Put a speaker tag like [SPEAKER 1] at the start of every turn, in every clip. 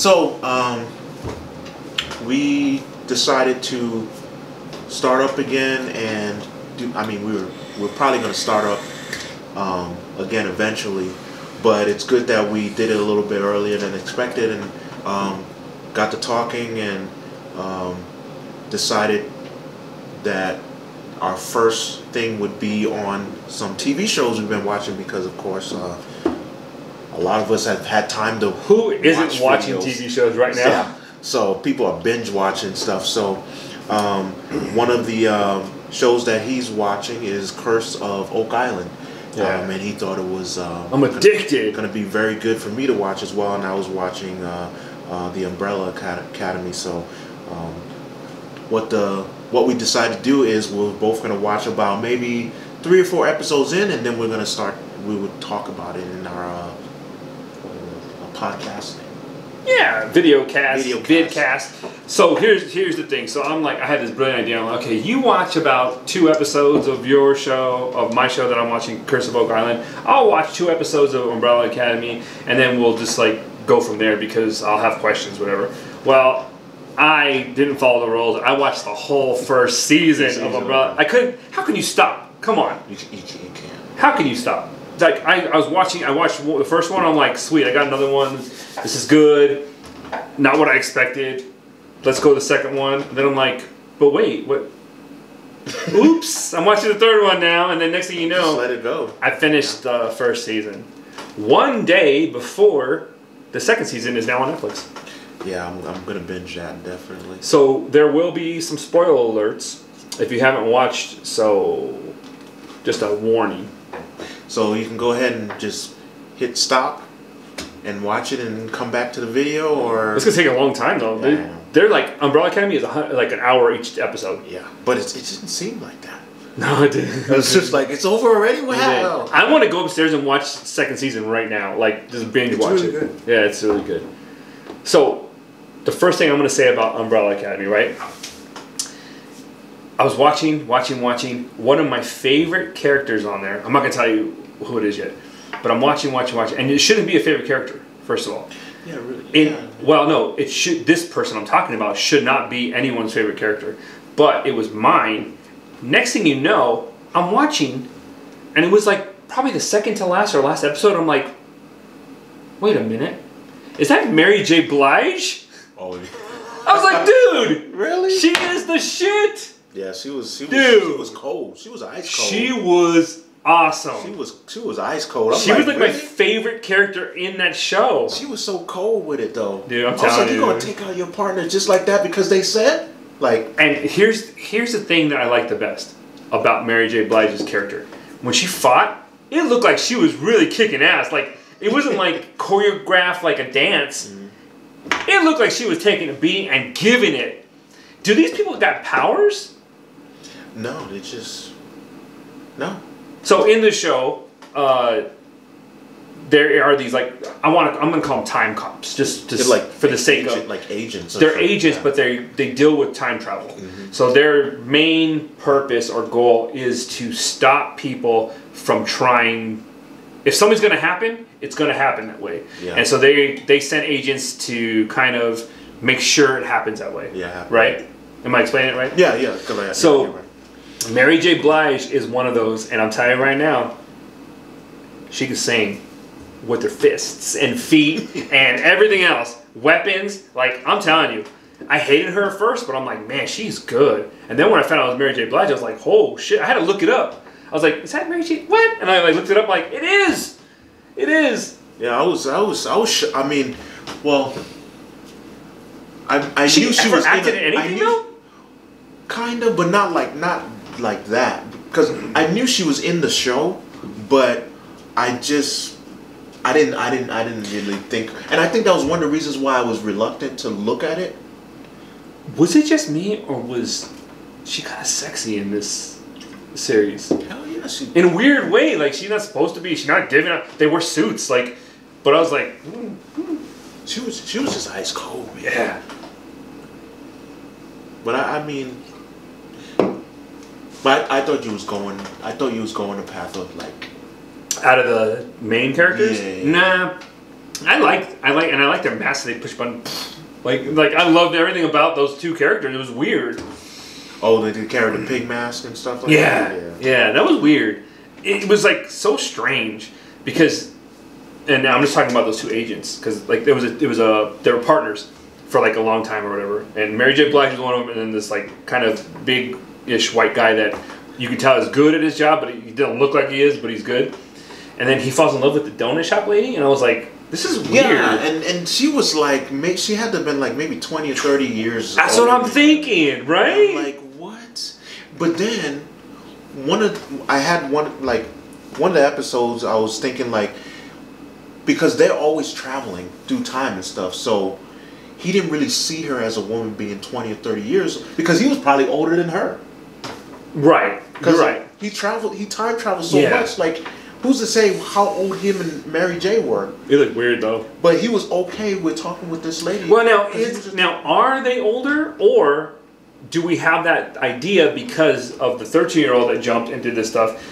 [SPEAKER 1] So, we decided to start up again and do. I mean, we're probably going to start up again eventually, but it's good that we did it a little bit earlier than expected and got to talking and decided that our first thing would be on some TV shows we've been watching because, of course, a lot of us have had time to.
[SPEAKER 2] Who isn't watching TV shows right now?
[SPEAKER 1] Yeah. So people are binge watching stuff. So one of the shows that he's watching is Curse of Oak Island.
[SPEAKER 2] Yeah.
[SPEAKER 1] And he thought it was.
[SPEAKER 2] I'm addicted.
[SPEAKER 1] Going to be very good for me to watch as well. And I was watching the Umbrella Academy. So what we decided to do is we're both going to watch about maybe 3 or 4 episodes in, and then we're going to start. We would talk about it in our podcast.
[SPEAKER 2] Yeah, vidcast. So here's the thing. So I'm like, I had this brilliant idea. I'm like, okay, you watch about 2 episodes of your show, of my show that I'm watching, Curse of Oak Island. I'll watch 2 episodes of Umbrella Academy, and then we'll just like go from there because I'll have questions, whatever. Well, I didn't follow the rules. I watched the whole first season of Umbrella. I couldn't. How can you stop? Come on.
[SPEAKER 1] You can't.
[SPEAKER 2] How can you stop? Like I watched the first one. I'm like, sweet, I got another one. This is good. Not what I expected. Let's go to the second one. And then I'm like, but wait, what? Oops! I'm watching the third one now, and then next thing you know,
[SPEAKER 1] just let it go.
[SPEAKER 2] I finished the first season. One day before the second season is now on Netflix.
[SPEAKER 1] Yeah, I'm gonna binge that definitely.
[SPEAKER 2] So there will be some spoiler alerts if you haven't watched. So just a warning.
[SPEAKER 1] So you can go ahead and just hit stop and watch it and come back to the video, or
[SPEAKER 2] it's gonna take a long time though.
[SPEAKER 1] Yeah.
[SPEAKER 2] They're like Umbrella Academy is like an hour each episode.
[SPEAKER 1] Yeah, but it didn't seem like that.
[SPEAKER 2] No, it didn't.
[SPEAKER 1] It's just like it's over already. Wow.
[SPEAKER 2] I want to go upstairs and watch the second season right now. Like just binge watch
[SPEAKER 1] really
[SPEAKER 2] it.
[SPEAKER 1] Good.
[SPEAKER 2] Yeah, it's really good. So the first thing I'm gonna say about Umbrella Academy, right? I was watching. One of my favorite characters on there. I'm not gonna tell you who it is yet, but I'm watching, and it shouldn't be a favorite character. First of all,
[SPEAKER 1] yeah, really.
[SPEAKER 2] Well, no, it should. This person I'm talking about should not be anyone's favorite character, but it was mine. Next thing you know, I'm watching, and it was like probably the second to last or last episode. I'm like, wait a minute, is that Mary J. Blige?
[SPEAKER 1] Oh, yeah.
[SPEAKER 2] I was like, dude,
[SPEAKER 1] really?
[SPEAKER 2] She is the shit.
[SPEAKER 1] Yeah, she was cold. She was ice cold.
[SPEAKER 2] She was awesome.
[SPEAKER 1] She was ice cold.
[SPEAKER 2] She was like my favorite character in that show.
[SPEAKER 1] She was so cold with it though.
[SPEAKER 2] Dude, I'm telling you.
[SPEAKER 1] You're gonna take out your partner just like that because they said? Like,
[SPEAKER 2] and here's the thing that I like the best about Mary J. Blige's character. When she fought, it looked like she was really kicking ass. Like it wasn't like choreographed like a dance. Mm-hmm. It looked like she was taking a beat and giving it. Do these people got powers?
[SPEAKER 1] No, they just no.
[SPEAKER 2] So in the show, there are these like I'm gonna call them time cops, just
[SPEAKER 1] like
[SPEAKER 2] for the sake of
[SPEAKER 1] like agents.
[SPEAKER 2] They're agents, but they deal with time travel. Mm-hmm. So their main purpose or goal is to stop people from trying. If something's gonna happen, it's gonna happen that way. Yeah. And so they send agents to kind of make sure it happens that way.
[SPEAKER 1] Yeah.
[SPEAKER 2] Right? Am I explaining it right?
[SPEAKER 1] Yeah.
[SPEAKER 2] So. Mary J. Blige is one of those, and I'm telling you right now, she can sing with her fists and feet and everything else. Weapons, like, I'm telling you. I hated her at first, but I'm like, man, she's good. And then when I found out it was Mary J. Blige, I was like, oh, shit. I had to look it up. I was like, is that Mary J.? What? And I like looked it up, like, it is. It is.
[SPEAKER 1] Yeah, I was I mean, well, I knew she was
[SPEAKER 2] acted in anything, though?
[SPEAKER 1] Kind of, but not like that, because I knew she was in the show, but I didn't really think, and I think that was one of the reasons why I was reluctant to look at it.
[SPEAKER 2] Was it just me, or was she kind of sexy in this series?
[SPEAKER 1] Hell yeah,
[SPEAKER 2] in a weird way, like she's not supposed to be. She's not giving up. They wear suits, like, but I was like,
[SPEAKER 1] she was just ice cold, man.
[SPEAKER 2] Yeah.
[SPEAKER 1] But I mean. But I thought you was going the path of like
[SPEAKER 2] out of the main characters.
[SPEAKER 1] Yeah.
[SPEAKER 2] Nah, I like their masks. They push button. Like I loved everything about those two characters. It was weird.
[SPEAKER 1] Oh, they did carry the pig mask and stuff like
[SPEAKER 2] that. Yeah, that was weird. It was like so strange because, and now I'm just talking about those two agents because like they were partners for like a long time or whatever. And Mary J. Blige was one of them, and then this like kind of big-ish white guy that you can tell is good at his job, but he doesn't look like he is, but he's good. And then he falls in love with the donut shop lady, and I was like, this is weird.
[SPEAKER 1] Yeah, and she was like, she had to have been like maybe 20 or 30 years
[SPEAKER 2] That's what I'm thinking, right?
[SPEAKER 1] I'm like, what? But then, one of the episodes, I was thinking like, because they're always traveling through time and stuff, so he didn't really see her as a woman being 20 or 30 years, because he was probably older than her.
[SPEAKER 2] Right, you're right.
[SPEAKER 1] He time traveled so much, like, who's to say how old him and Mary J were?
[SPEAKER 2] It looked weird though.
[SPEAKER 1] But he was okay with talking with this lady.
[SPEAKER 2] Well, now are they older, or do we have that idea because of the 13-year-old that jumped and did this stuff?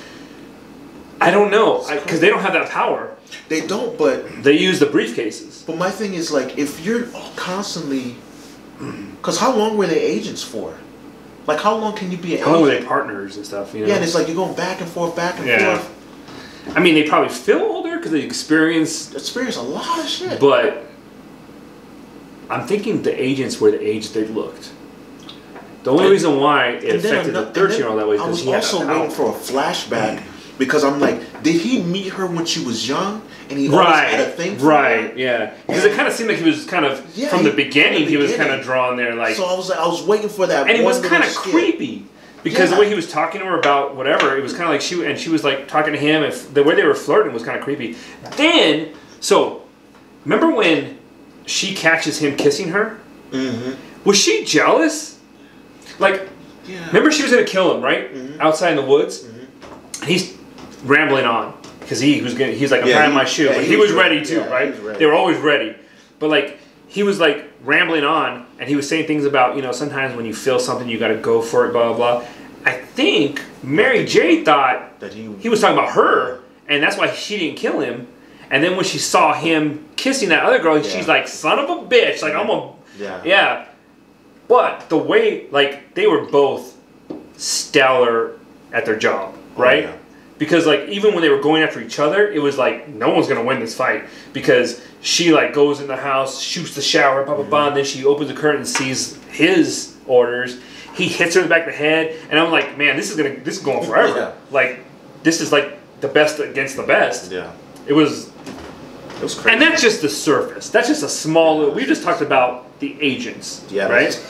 [SPEAKER 2] I don't know, because they don't have that power.
[SPEAKER 1] They don't, but
[SPEAKER 2] they use the briefcases.
[SPEAKER 1] But my thing is, like, if you're constantly, because how long were they agents for? Like, how long can you be an agent?
[SPEAKER 2] How long were they partners and stuff? You know?
[SPEAKER 1] Yeah, and it's like you're going back and forth, forth.
[SPEAKER 2] I mean, they probably feel older because they experience
[SPEAKER 1] a lot of shit.
[SPEAKER 2] But I'm thinking the agents were the age they looked. The only reason why it affected the 13-year-old that way is because he had that power.
[SPEAKER 1] I was also waiting for a flashback because I'm like, did he meet her when she was young? And he always had a thing for her?
[SPEAKER 2] Yeah. Because it kind of seemed like he was kind of, from the beginning, he was kind of drawn there. Like,
[SPEAKER 1] so I was waiting for that.
[SPEAKER 2] And it was kind of creepy. Because the way he was talking to her about whatever, it was kind of like she was like talking to him, and the way they were flirting was kind of creepy. Then, so, remember when she catches him kissing her? Mm-hmm. Was she jealous? Like, remember she was going to kill him, right? Mm-hmm. Outside in the woods? Mm-hmm. And he's rambling on. Because he's like, I'm tying my shoe. But he was ready too, right? Ready. They were always ready. But like, he was like rambling on, and he was saying things about, sometimes when you feel something, you got to go for it, blah, blah, blah. I think Mary J thought that he was talking about her, and that's why she didn't kill him. And then when she saw him kissing that other girl, she's like, son of a bitch. Like, I'm a... Yeah. But the way, like, they were both stellar at their job, right? Because, like, even when they were going after each other, it was like, no one's going to win this fight. Because she, like, goes in the house, shoots the shower, blah, blah, blah, and then she opens the curtain and sees his orders. He hits her in the back of the head, and I'm like, man, this is going forever. Like, this is, like, the best against the best. Yeah. It was crazy. And that's just the surface. That's just a small little... We just talked about the agents, right?